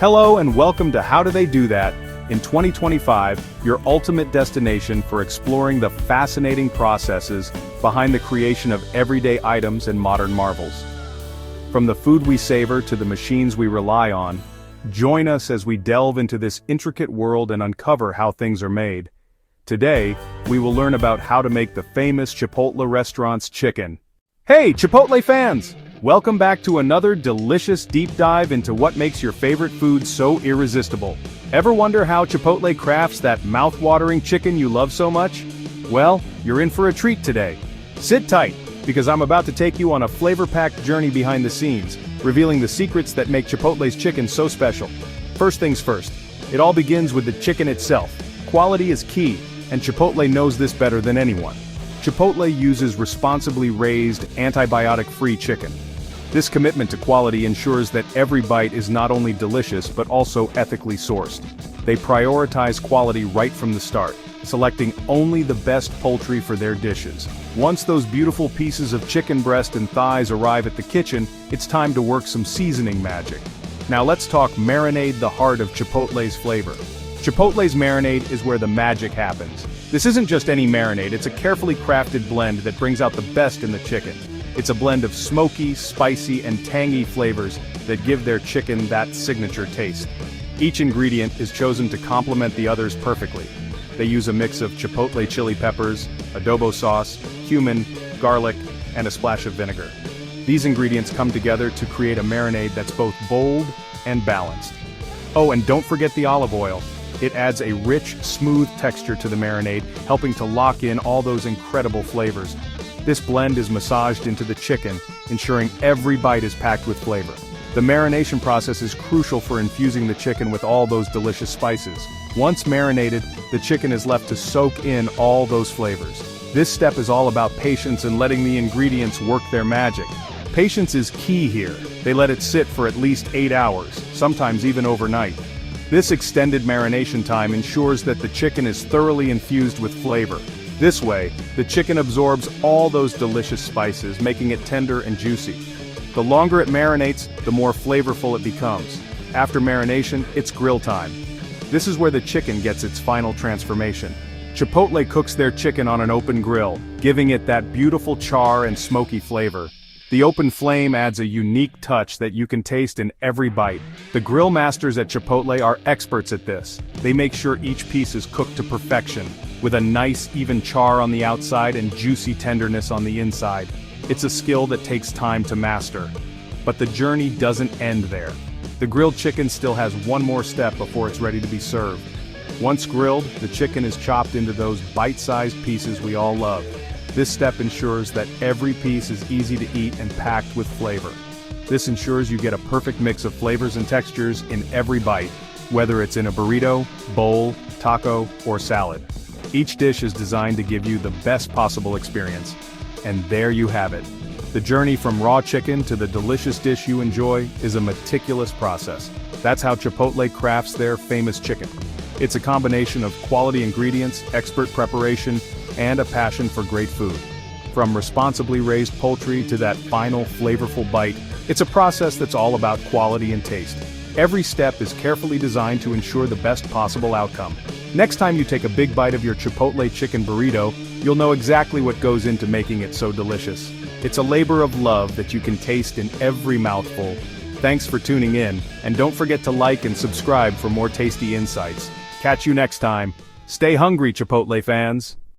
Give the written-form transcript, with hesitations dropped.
Hello and welcome to How Do They Do That? In 2025, your ultimate destination for exploring the fascinating processes behind the creation of everyday items and modern marvels. From the food we savor to the machines we rely on, join us as we delve into this intricate world and uncover how things are made. Today, we will learn about how to make the famous Chipotle restaurant's chicken. Hey, Chipotle fans! Welcome back to another delicious deep dive into what makes your favorite food so irresistible. Ever wonder how Chipotle crafts that mouth-watering chicken you love so much? Well, you're in for a treat today. Sit tight, because I'm about to take you on a flavor-packed journey behind the scenes, revealing the secrets that make Chipotle's chicken so special. First things first, it all begins with the chicken itself. Quality is key, and Chipotle knows this better than anyone. Chipotle uses responsibly raised, antibiotic-free chicken. This commitment to quality ensures that every bite is not only delicious but also ethically sourced. They prioritize quality right from the start, selecting only the best poultry for their dishes. Once those beautiful pieces of chicken breast and thighs arrive at the kitchen, it's time to work some seasoning magic. Now let's talk marinade, the heart of Chipotle's flavor. Chipotle's marinade is where the magic happens. This isn't just any marinade, it's a carefully crafted blend that brings out the best in the chicken. It's a blend of smoky, spicy, and tangy flavors that give their chicken that signature taste. Each ingredient is chosen to complement the others perfectly. They use a mix of Chipotle chili peppers, adobo sauce, cumin, garlic, and a splash of vinegar. These ingredients come together to create a marinade that's both bold and balanced. Oh, and don't forget the olive oil. It adds a rich, smooth texture to the marinade, helping to lock in all those incredible flavors. This blend is massaged into the chicken, ensuring every bite is packed with flavor. The marination process is crucial for infusing the chicken with all those delicious spices. Once marinated, the chicken is left to soak in all those flavors. This step is all about patience and letting the ingredients work their magic. Patience is key here. They let it sit for at least 8 hours, sometimes even overnight. This extended marination time ensures that the chicken is thoroughly infused with flavor. This way, the chicken absorbs all those delicious spices, making it tender and juicy. The longer it marinates, the more flavorful it becomes. After marination, it's grill time. This is where the chicken gets its final transformation. Chipotle cooks their chicken on an open grill, giving it that beautiful char and smoky flavor. The open flame adds a unique touch that you can taste in every bite. The grill masters at Chipotle are experts at this. They make sure each piece is cooked to perfection, with a nice, even char on the outside and juicy tenderness on the inside. It's a skill that takes time to master. But the journey doesn't end there. The grilled chicken still has one more step before it's ready to be served. Once grilled, the chicken is chopped into those bite-sized pieces we all love. This step ensures that every piece is easy to eat and packed with flavor. This ensures you get a perfect mix of flavors and textures in every bite, whether it's in a burrito, bowl, taco, or salad. Each dish is designed to give you the best possible experience. And there you have it. The journey from raw chicken to the delicious dish you enjoy is a meticulous process. That's how Chipotle crafts their famous chicken. It's a combination of quality ingredients, expert preparation, and a passion for great food. From responsibly raised poultry to that final flavorful bite, it's a process that's all about quality and taste. Every step is carefully designed to ensure the best possible outcome. Next time you take a big bite of your Chipotle chicken burrito, you'll know exactly what goes into making it so delicious. It's a labor of love that you can taste in every mouthful. Thanks for tuning in, and don't forget to like and subscribe for more tasty insights. Catch you next time. Stay hungry, Chipotle fans!